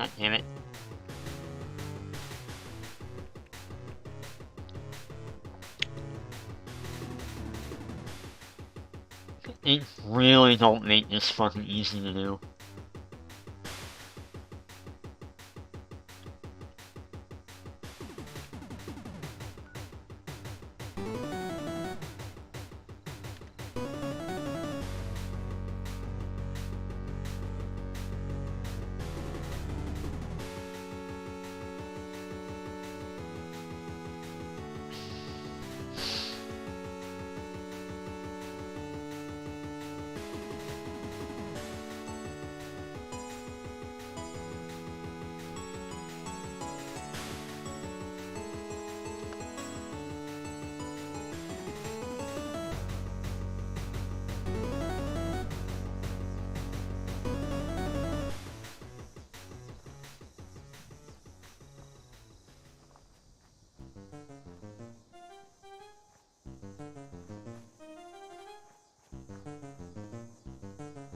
God damn it. They really don't make this fucking easy to do.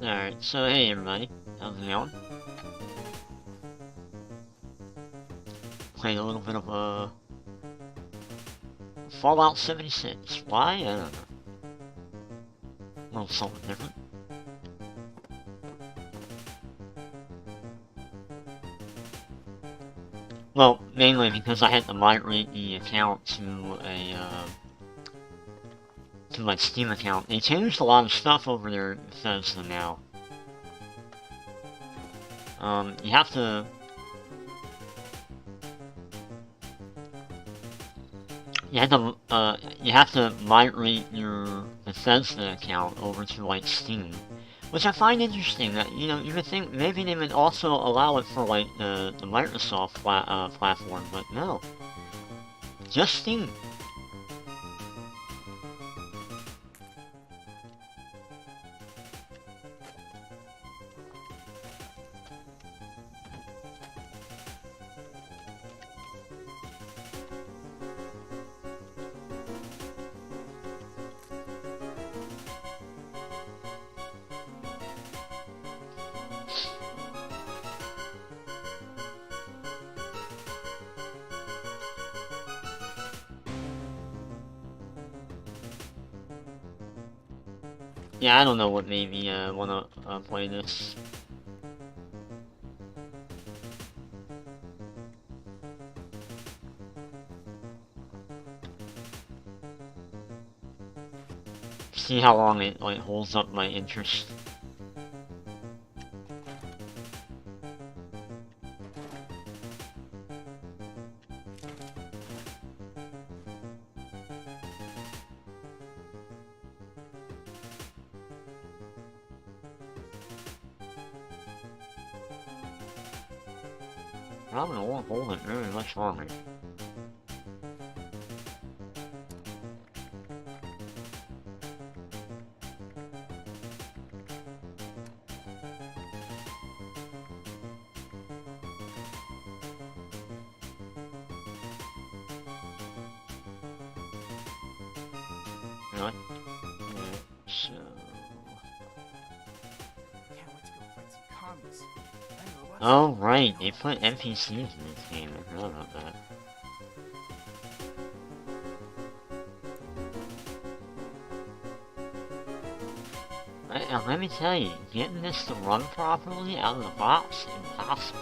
Alright, so hey everybody, how's it going? Playing a little bit of Fallout 76. Why? I don't know. A little something different. Well, mainly because I had to migrate the account to to my Steam account. They changed a lot of stuff over there in Bethesda now. You have to... You have to migrate your Bethesda account over to, like, Steam. Which I find interesting, that, you know, you would think maybe they would also allow it for, like, the Microsoft platform, but no. Just Steam. Yeah, I don't know what made me wanna play this. See how long it like holds up my interest. Probably won't hold it very much longer. Really? Yeah, so... Oh, right, they put NPCs in this game, I forgot about that. Let me tell you, getting this to run properly out of the box, impossible.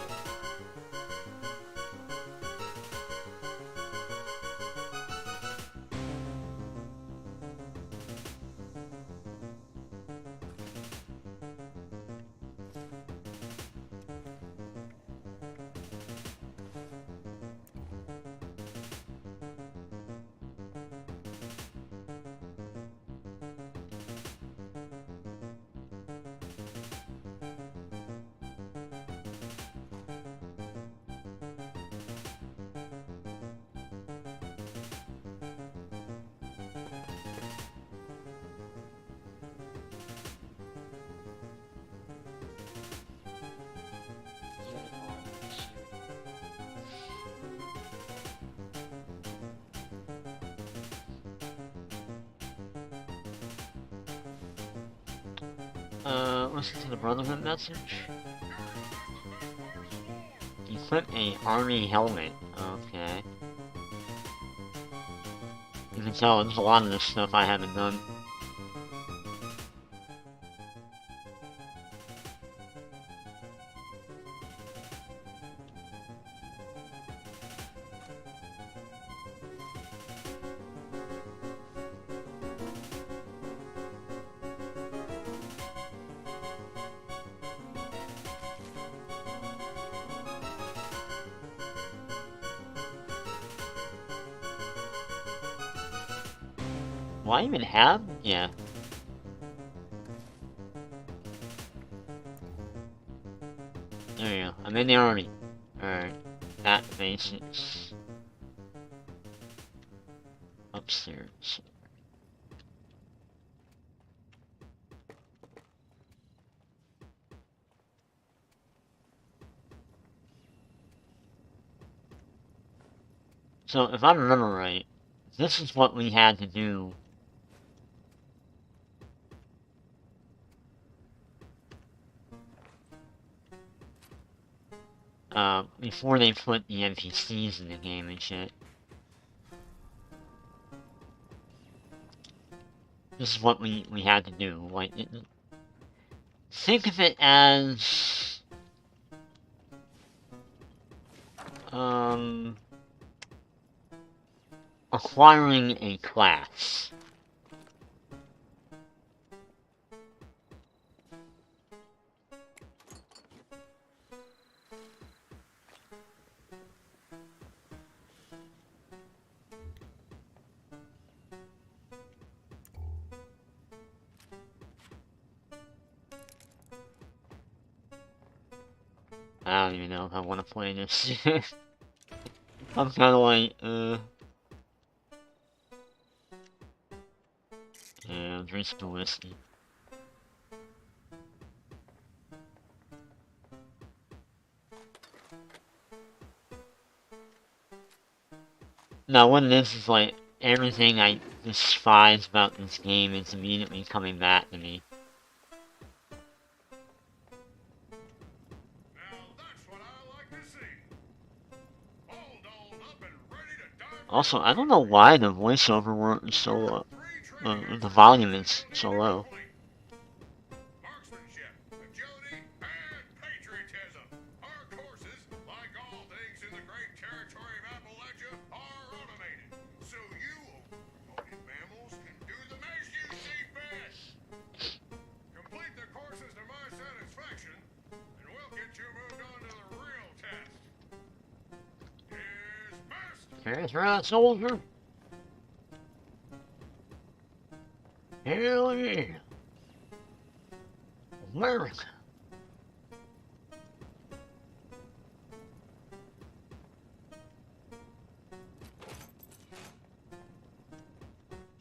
Listen to the Brotherhood message. equip a army helmet. Okay. You can tell there's a lot of this stuff I haven't done. Do I even have? Yeah. There you go. I'm in the army. Alright. That basics. Upstairs. So, if I remember right, this is what we had to do before they put the NPCs in the game and shit. This is what we had to do. Like, think of it as acquiring a class. I don't even know if I want to play this. I'm kind of like, yeah, drink the whiskey. Now, what it is like, everything I despise about this game is immediately coming back to me. Also, I don't know why the voiceover work is so, the volume is so low. That's right, soldier. Hell yeah. America.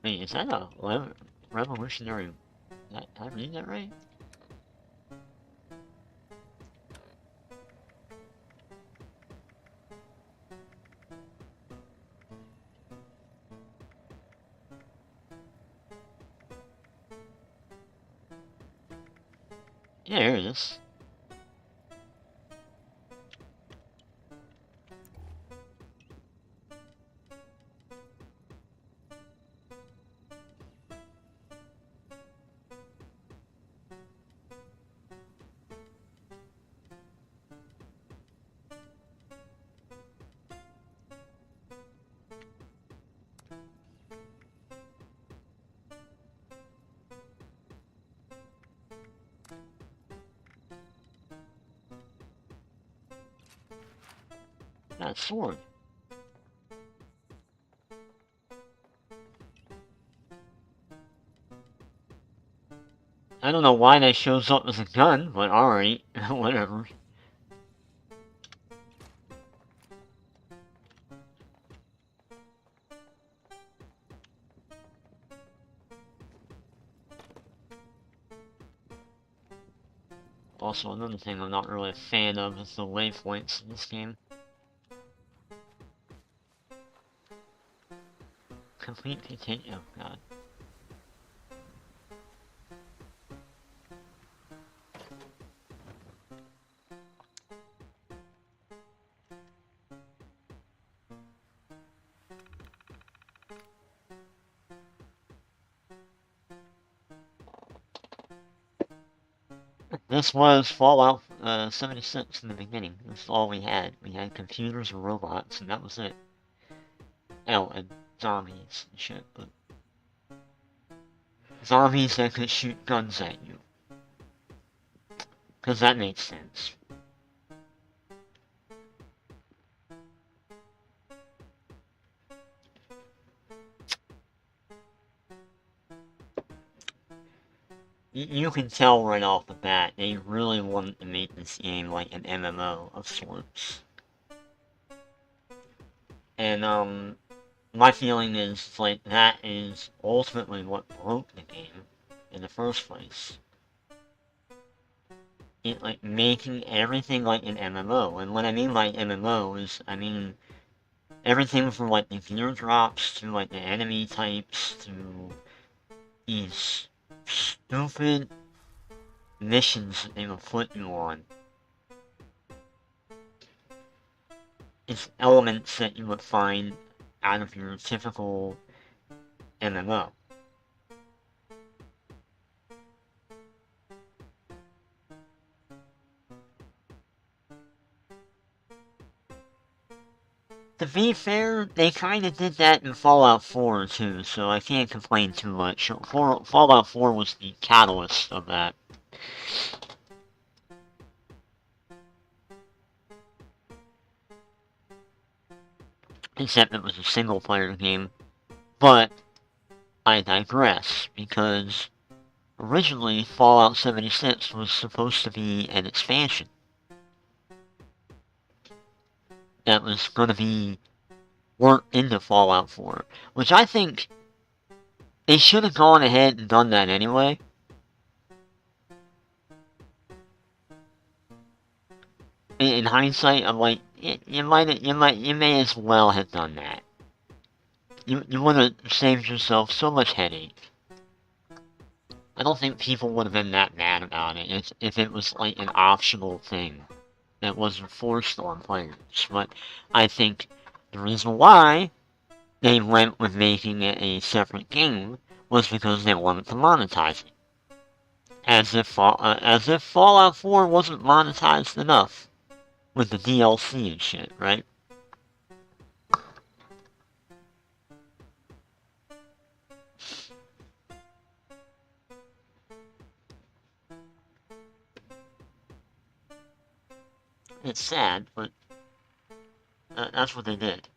Wait, is that a revolutionary? Did I read that right? Yeah, here it is. That sword. I don't know why that shows up as a gun, but alright, whatever. Also, another thing I'm not really a fan of is the waypoints in this game. Complete continue. Oh god. This was Fallout 76 in the beginning. This is all we had. We had computers and robots, and that was it. Oh, and zombies and shit, but zombies that could shoot guns at you. Because that makes sense. You can tell right off the bat, they really wanted to make this game like an MMO of sorts. And, my feeling is, like, that is ultimately what broke the game in the first place. It, like, making everything like an MMO. And what I mean by MMO is, I mean, everything from, like, the gear drops to, like, the enemy types to these stupid missions that they will put you on. It's elements that you would find out of your typical MMO. To be fair, they kinda did that in Fallout 4 too, so I can't complain too much. Fallout 4 was the catalyst of that. Except it was a single player game. But I digress, because originally Fallout 76 was supposed to be an expansion. That was going to be worked into Fallout 4, which I think they should have gone ahead and done that anyway. In hindsight, I'm like, you may as well have done that. You would have saved yourself so much headache. I don't think people would have been that mad about it if it was like an optional thing that wasn't forced on players. But I think the reason why they went with making it a separate game was because they wanted to monetize it. As if Fallout 4 wasn't monetized enough with the DLC and shit, right? It's sad, but that's what they did.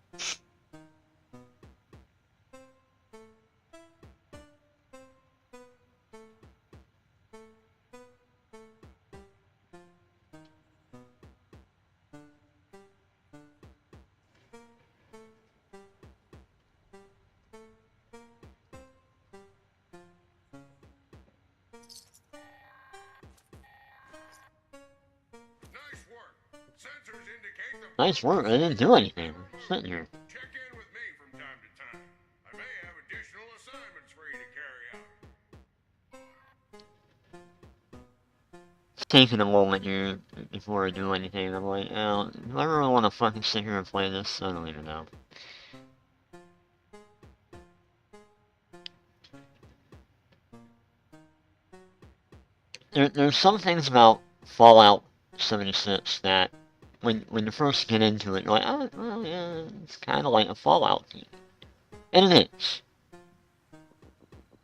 Nice work, I didn't do anything. I'm sitting here. Check in with me from time to time. I may have additional assignments for you to carry out. Taking a moment here before I do anything. I'm like, oh, do I really want to fucking sit here and play this? I don't even know. There's some things about Fallout 76 that when you first get into it, you're like, oh, well, yeah, it's kind of like a Fallout game. And it is.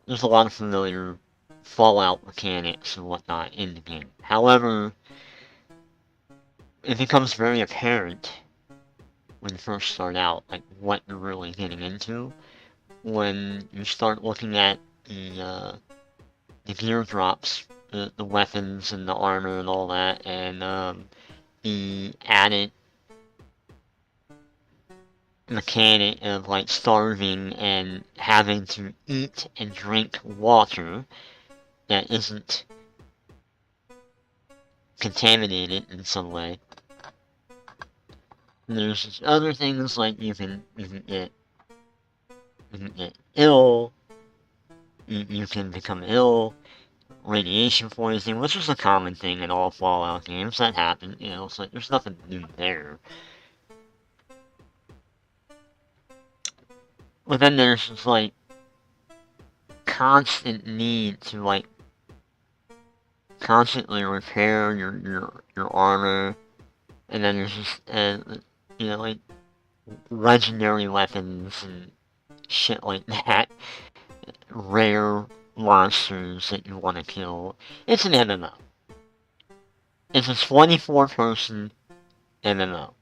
There's a lot of familiar Fallout mechanics and whatnot in the game. However, it becomes very apparent when you first start out, like, what you're really getting into, when you start looking at the gear drops, the weapons and the armor and all that, and the added mechanic of like starving and having to eat and drink water that isn't contaminated in some way. And there's other things like you can get ill, you can become ill, radiation poisoning, which is a common thing in all Fallout games that happen, you know, so there's nothing new there. But then there's this, like, constant need to, like, constantly repair your armor, and then there's just like legendary weapons and shit like that, rare monsters that you want to kill. It's an MMO. It's a 24-person MMO.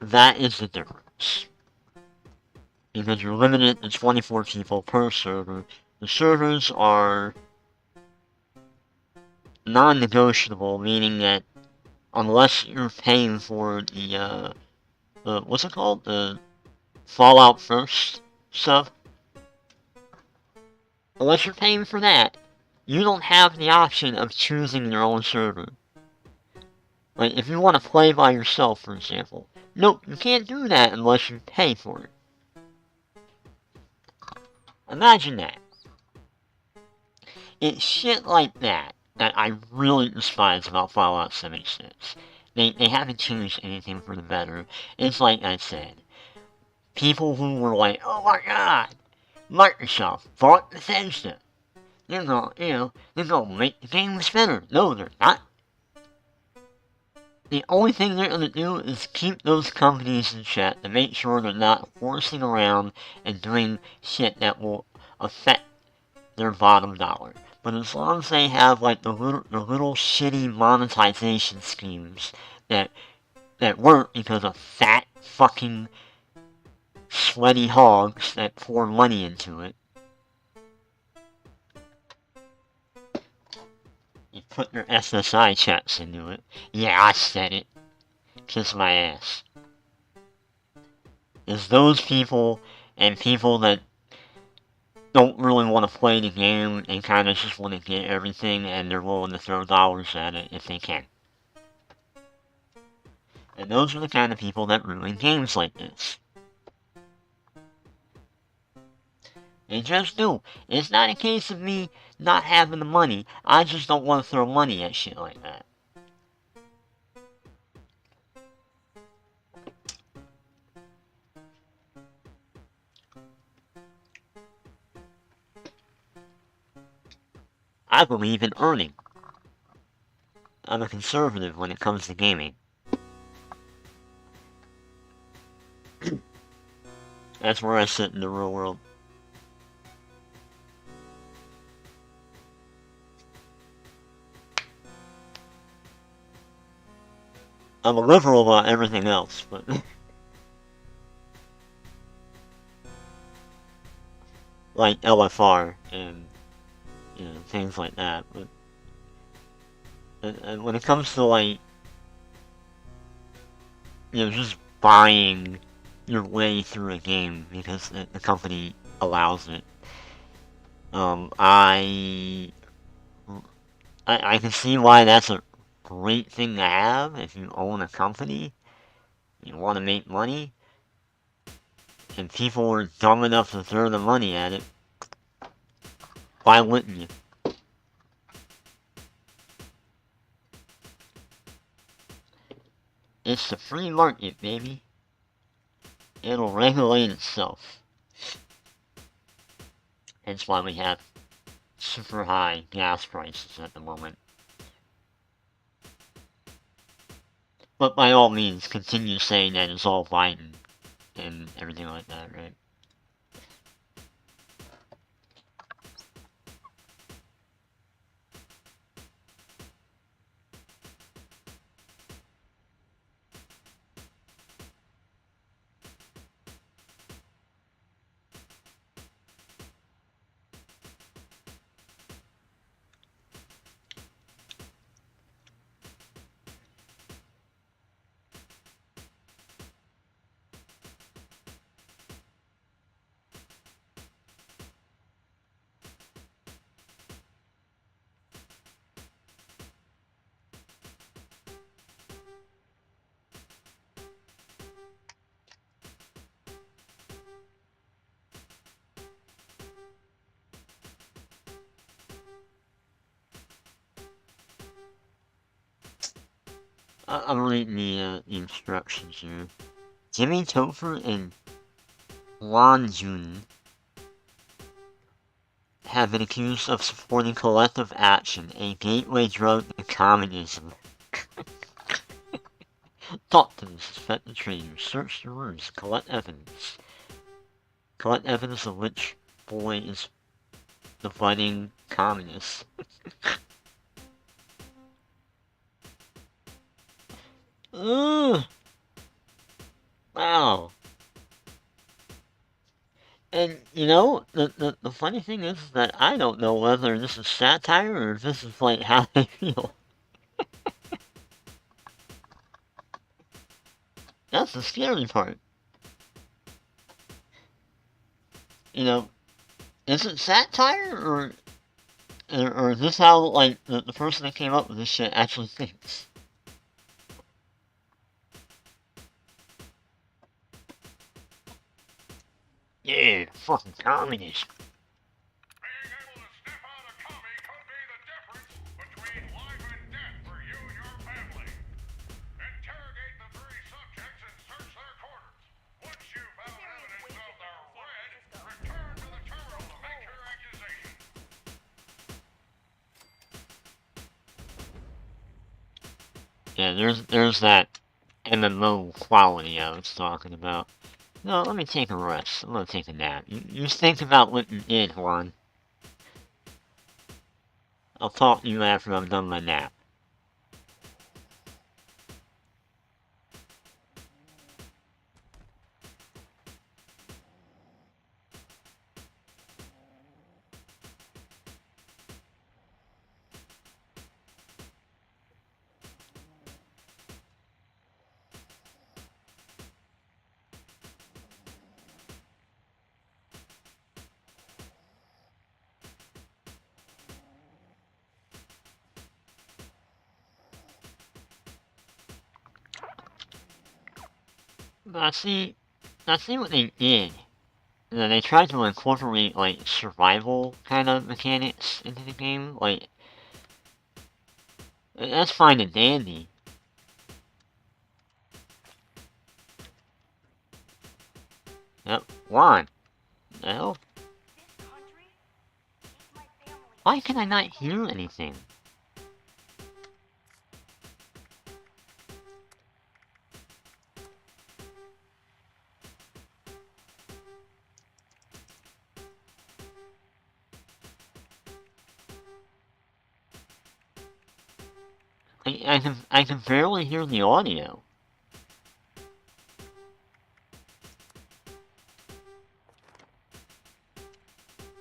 That is the difference. Because you're limited to 24 people per server. The servers are non-negotiable, meaning that unless you're paying for the what's it called? The Fallout First stuff. Unless you're paying for that, you don't have the option of choosing your own server. Like, if you want to play by yourself, for example. Nope, you can't do that unless you pay for it. Imagine that. It's shit like that I really despise about Fallout 76. They haven't changed anything for the better. It's like I said. People who were like, oh my god, Microsoft bought Bethesda. They're gonna make the games better. No, they're not. The only thing they're gonna do is keep those companies in check to make sure they're not forcing around and doing shit that will affect their bottom dollar. But as long as they have like the little shitty monetization schemes that work because of fat fucking sweaty hogs that pour money into it. You put your SSI checks into it. Yeah, I said it. Kiss my ass. It's those people and people that don't really want to play the game and kind of just want to get everything and they're willing to throw dollars at it if they can. And those are the kind of people that ruin games like this. They just do. It's not a case of me not having the money. I just don't want to throw money at shit like that. I believe in earning. I'm a conservative when it comes to gaming. That's where I sit in the real world. I'm a liberal about everything else, but like LFR and things like that. But and when it comes to like just buying your way through a game because the company allows it, I can see why that's a great thing to have if you own a company, you want to make money, and people are dumb enough to throw the money at it. Why wouldn't you? It's the free market, baby. It'll regulate itself. Hence why we have super high gas prices at the moment. But by all means, continue saying that it's all Biden and everything like that, right? I'm reading the instructions here. Jimmy Topher and Juan Jun have been accused of supporting collective action, a gateway drug to communism. Talk to the suspected traitors. Search the rooms. Collect evidence. Collect evidence of which boy is the budding communist. Ugh. Wow. And, the funny thing is that I don't know whether this is satire or if this is, like, how they feel. That's the scary part. You know, is it satire or is this how, like, the person that came up with this shit actually thinks? Yeah, fucking communist. Being able to sniff out a commie could be the difference between life and death for you and your family. Interrogate the three subjects and search their quarters. Once you've found evidence of their red, return to the terminal to make your accusation. Yeah, there's that MMO quality I was talking about. No, let me take a rest. I'm gonna take a nap. You think about what you did, Juan. I'll talk to you after I've done my nap. But I see what they did. They tried to incorporate, like, survival kind of mechanics into the game. Like, that's fine and dandy. Yep, Juan. The hell? Why can I not hear anything? I can barely hear the audio.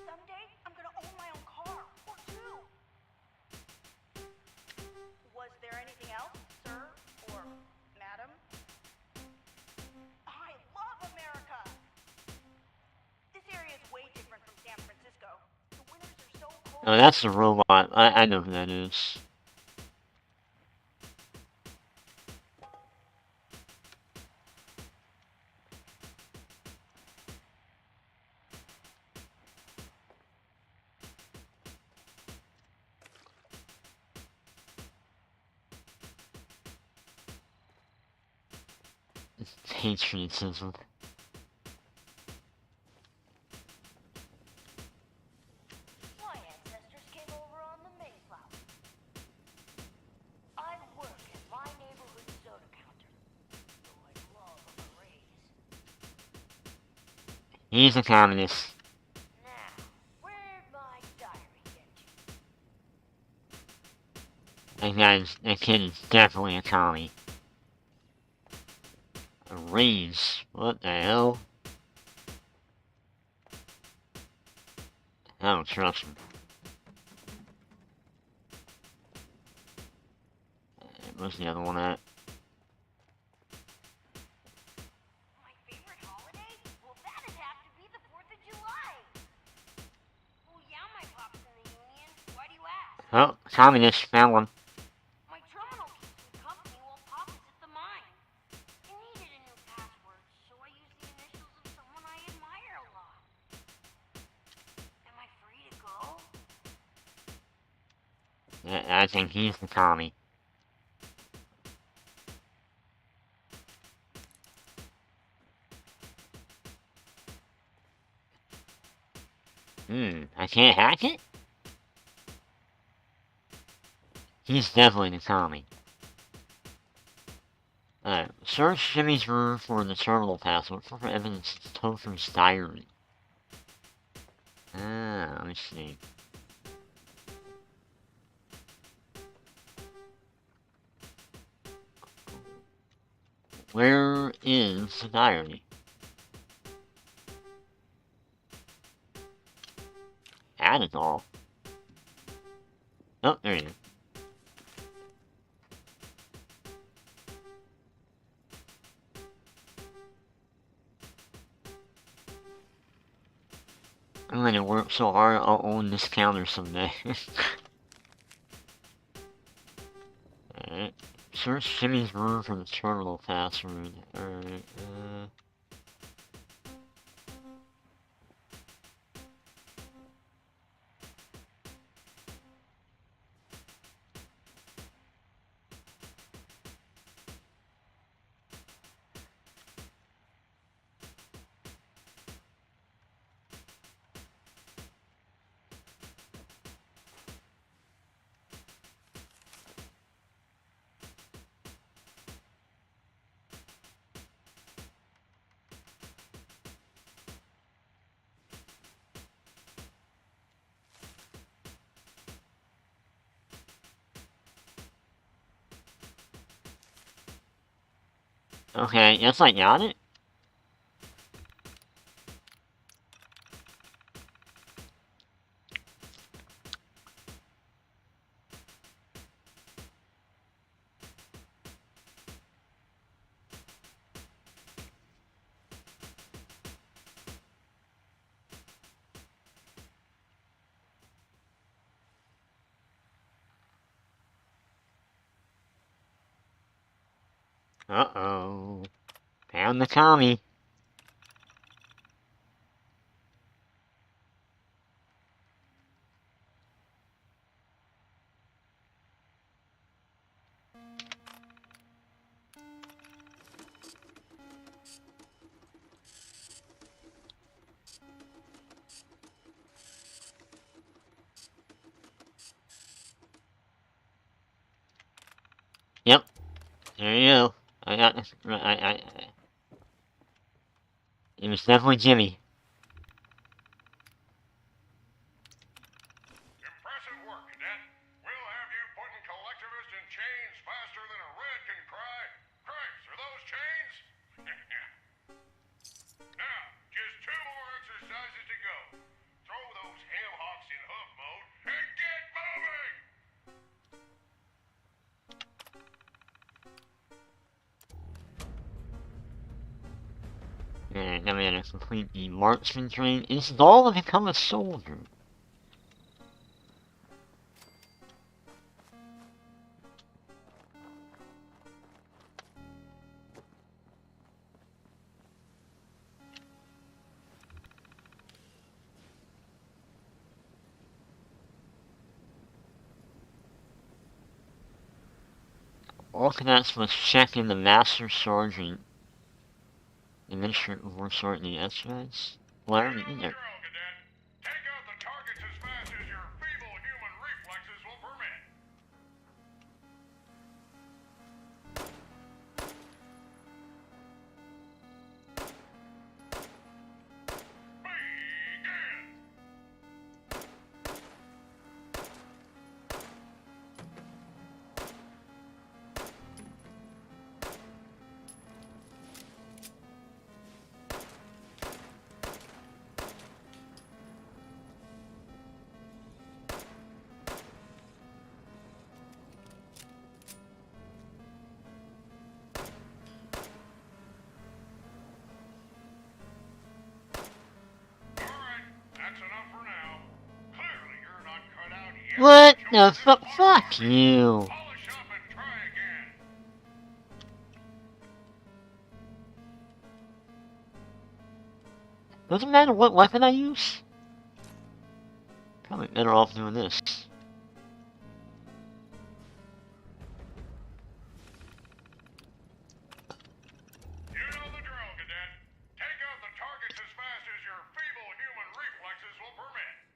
Someday, I'm gonna own my own car, or two. Was there anything else, sir, or madam? I love America! This area is way different from San Francisco. The winters are so cold. Oh, that's the robot. I know who that is. Patriotism. My ancestors came over on the Mayflower. I work at my neighborhood soda counter, though I love a craze. He's a communist. Now, where'd my diary get you? That kid is definitely a commie. A raise. What the hell? I don't trust him. Where's the other one at? My favorite holiday? Well, that'd have to be the 4th of July. Well, yeah, my pop's in the Union. Why do you ask? Oh, communist, found one. My terminal keeps me company while Pop is at the mine. I needed a new password, so I used the initials of someone I admire a lot. Am I free to go? I think he's the commie. I can't hack it? He's definitely the Tommy. Alright, search Jimmy's room for the terminal password for evidence of Topher's diary. Ah, let me see. Where is the diary? Add it all. Oh, there you go. I'm gonna work so hard I'll own this counter someday. Alright. Search Jimmy's room for the terminal password. Alright, okay, yes, I got it. Uh-oh. Found the Tommy. Yep. There you go. I got this. It was definitely Jimmy. Impressive work, Cadet. We'll have you putting collectivists in chains faster than a red can cry. Cripes, are those chains? Now, just 2 more exercises to go. Throw those ham hocks in hoof mode and get moving! Alright, now we gotta complete the marksman training. Install to become a soldier. All cadets must check in the Master Sergeant. Administrate before starting the exercise. Well, I already You know did the that. drill, Cadet. Take out the targets as fast as your feeble human reflexes will permit. Begin! Alright, that's enough for now. Clearly you're not cut out yet. What to the join fuck? this Fuck army. you! Polish up and try again. Doesn't matter what weapon I use. Probably better off doing this. You know the drill, Cadet. Take out the targets as fast as your feeble human reflexes will permit.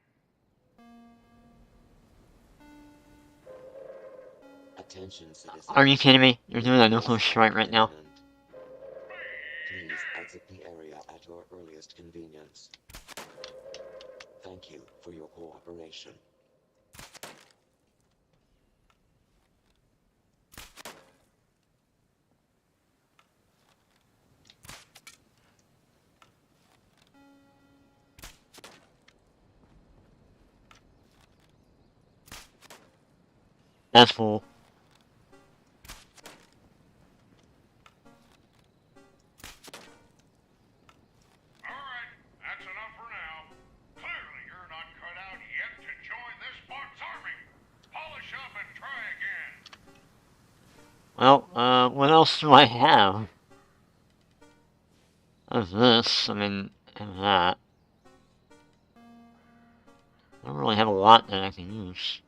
Attention, citizens. Are you kidding me? You're doing a nuclear strike right now? Please exit the area at your earliest convenience. Thank you for your cooperation. That's cool. Alright, that's enough for now. Clearly you're not cut out yet to join this Bot's army. Polish up and try again. Well, what else do I have? Of this, I mean, and that. I don't really have a lot that I can use.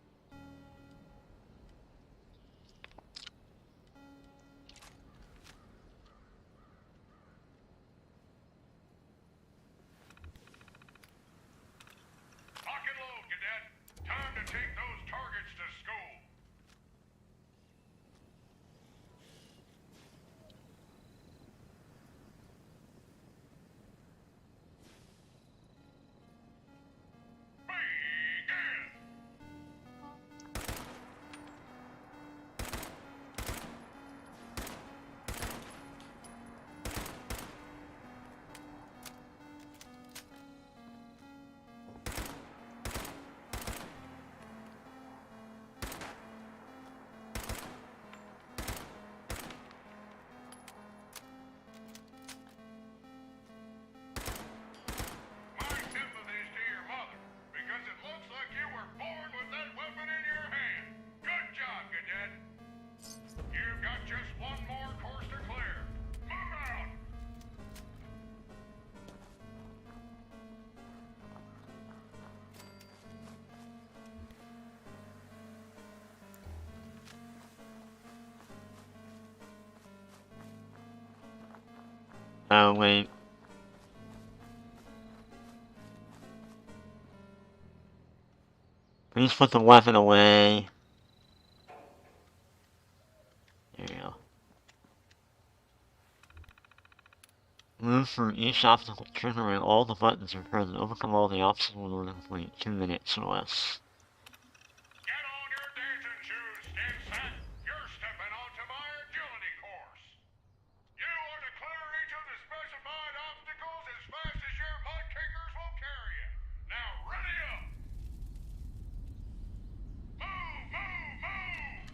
Lock and load, cadet. Time to take those targets to school. Begin! My sympathies to your mother, because it looks like you were born with that weapon in your hand. Good job, cadet. You've got just one more course to clear. Move out! Oh, wait. Please put the weapon away. There you go. Move for each obstacle, triggering all the buttons are present. Overcome all the obstacles in order to complete 2 minutes or less. Get on your dancing shoes, Stinsack. You're stepping onto my agility course. You are to clear each of the specified obstacles as fast as your mud kickers will carry you. Now ready up! Move, move, move!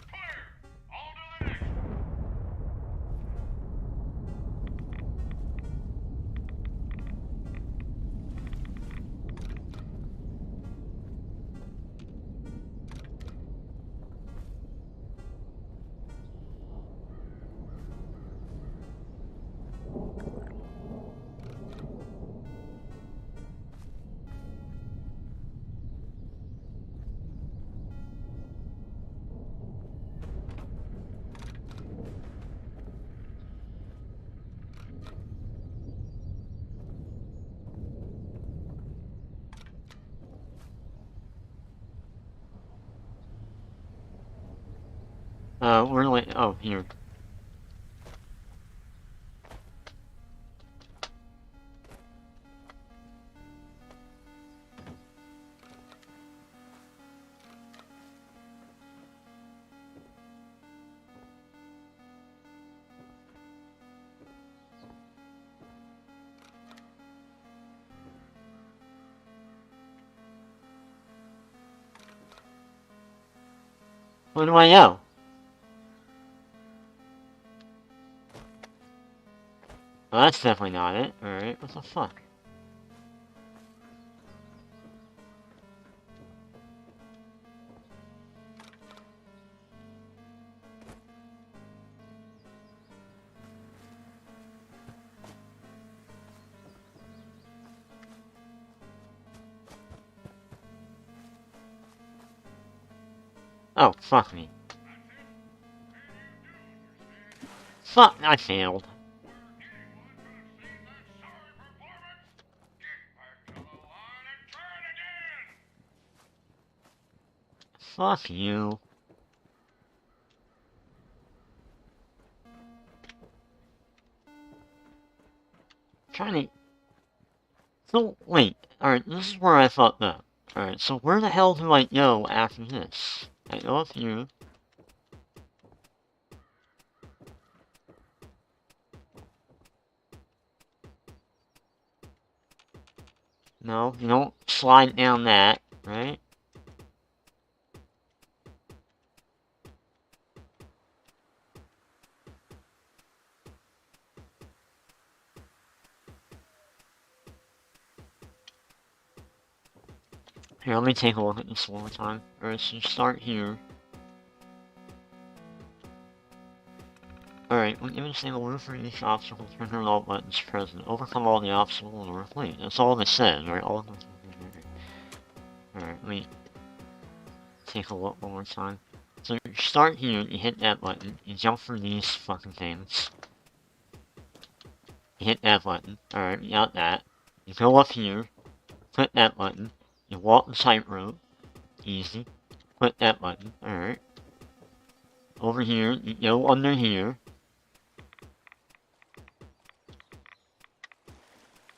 Clear! On to the next one. Where do I... Oh, here. Where do I go? Well, that's definitely not it. Alright, what the fuck? Oh, fuck me. Fuck, I failed. Fuck you. Trying to... So, wait. Alright, this is where I fucked up. Alright, so where the hell do I go after this? I go up here. No, you don't slide down that, right? Here, let me take a look at this one more time. Alright, so you start here. Alright, when given a single move for each obstacle, trigger all buttons present. Overcome all the obstacles or wait, that's all it says, right? Alright, let me take a look one more time. So you start here, you hit that button, you jump through these fucking things. You hit that button, alright, you got that. You go up here, click that button, you walk the tightrope, easy. Click that button, alright. Over here, you go under here.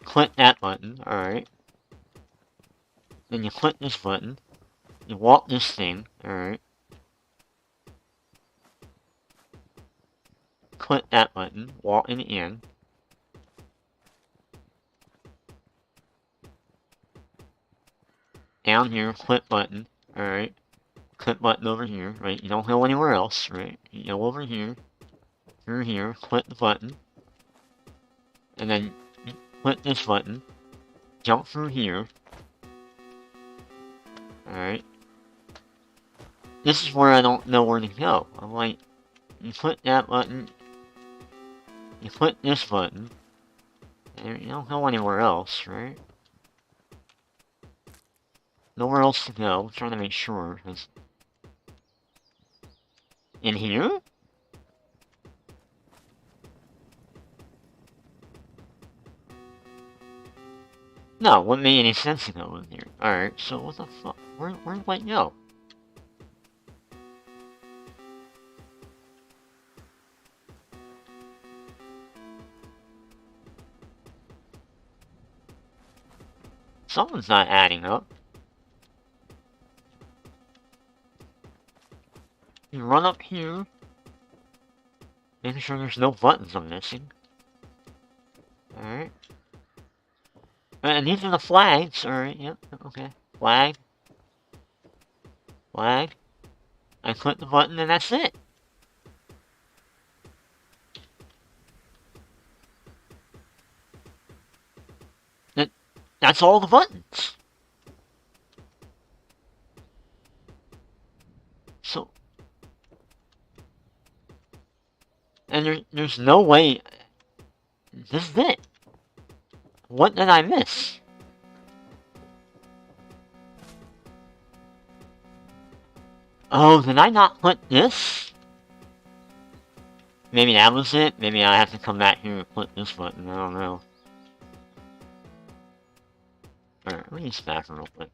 Click that button, alright. Then you click this button. You walk this thing, alright. Click that button, walk in the end. Down here, click button, alright. Click button over here, right? You don't go anywhere else, right? You go over here, through here, click the button. And then you click this button, jump through here. Alright. This is where I don't know where to go. I'm like, you click that button, you click this button, and you don't go anywhere else, right? Nowhere else to go. I'm trying to make sure, because... In here? No, wouldn't make any sense to go in here. Alright, so what the fuck? Where do I go? Something's not adding up. You run up here. Making sure there's no buttons I'm missing. Alright. And these are the flags. Alright, yep, okay. Flag. Flag. I click the button and that's it. That's all the buttons. So... And there's no way... This is it. What did I miss? Oh, did I not click this? Maybe that was it? Maybe I have to come back here and click this button, I don't know. Alright, let me use the bathroom real quick.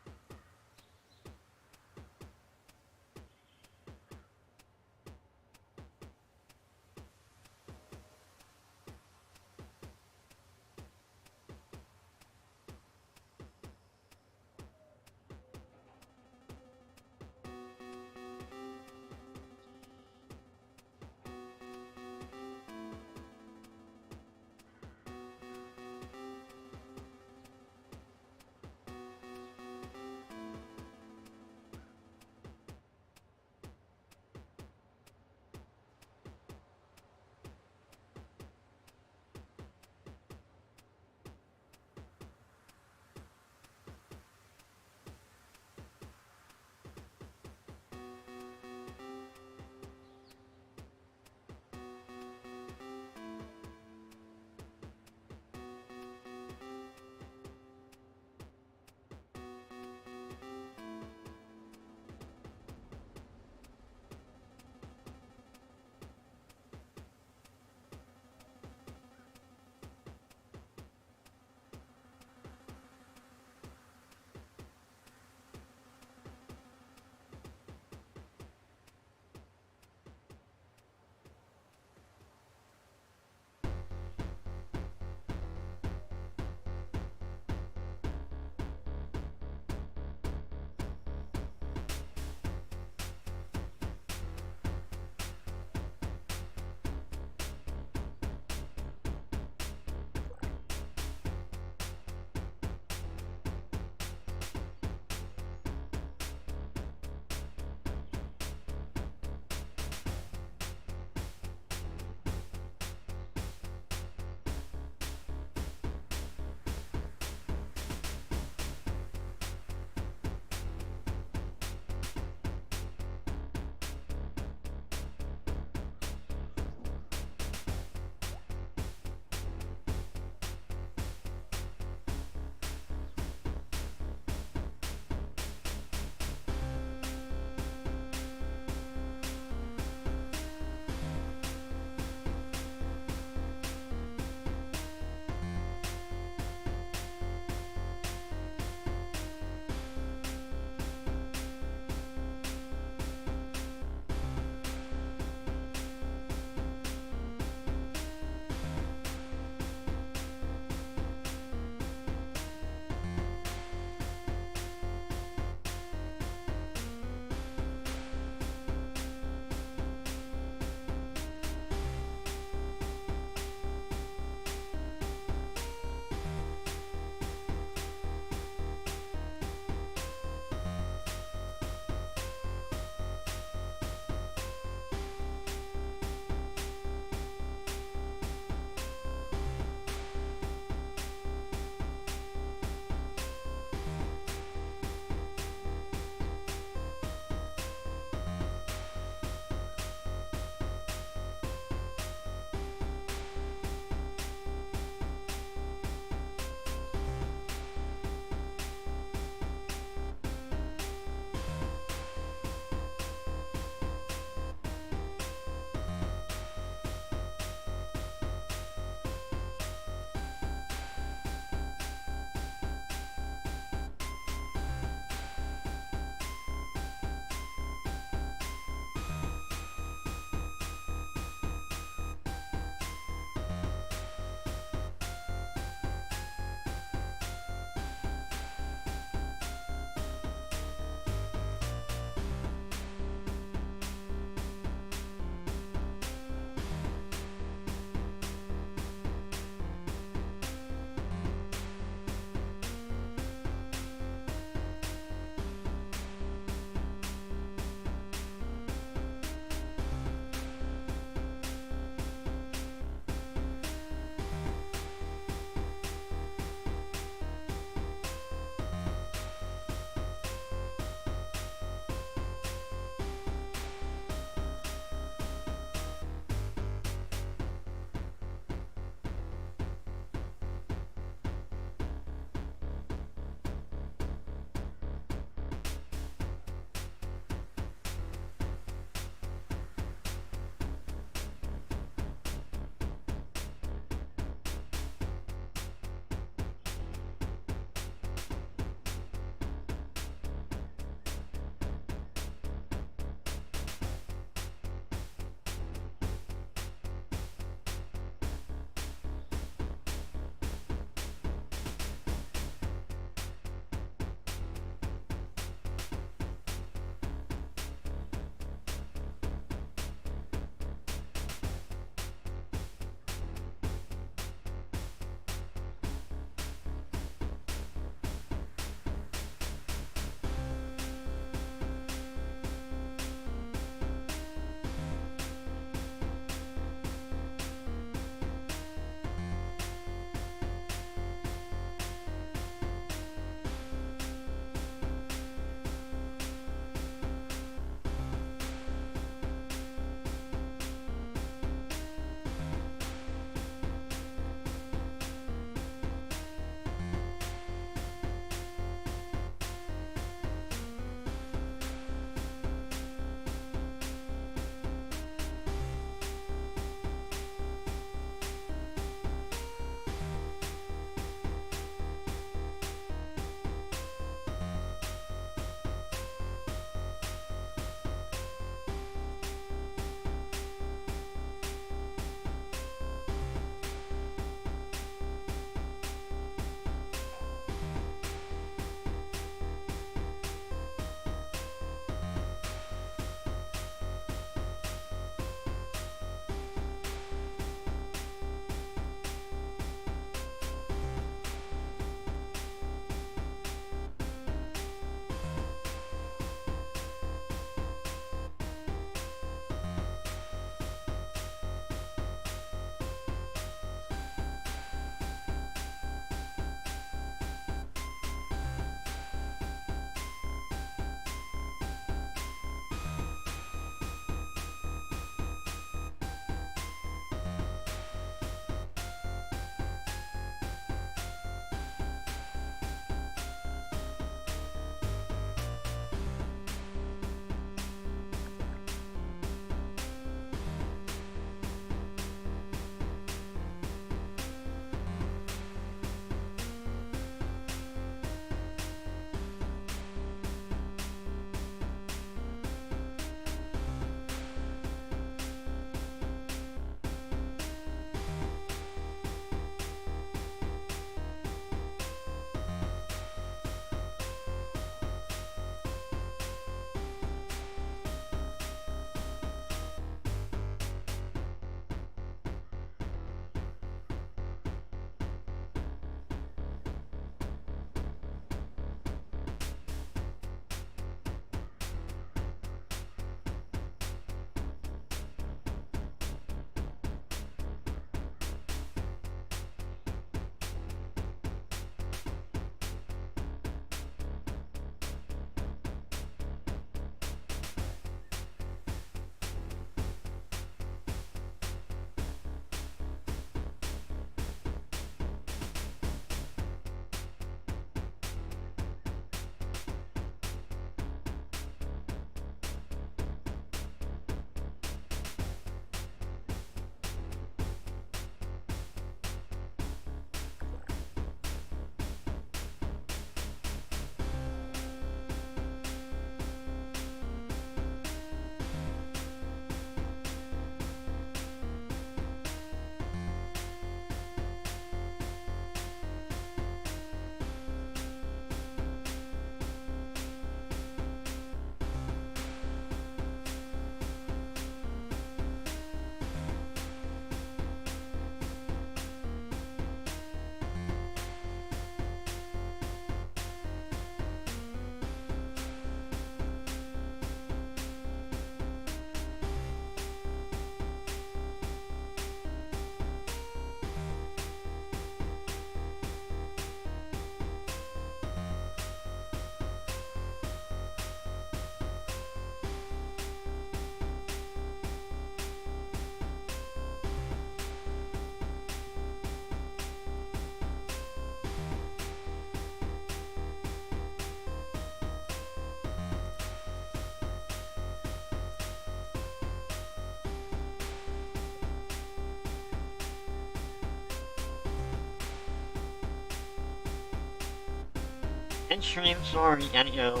End stream, sorry, Anio.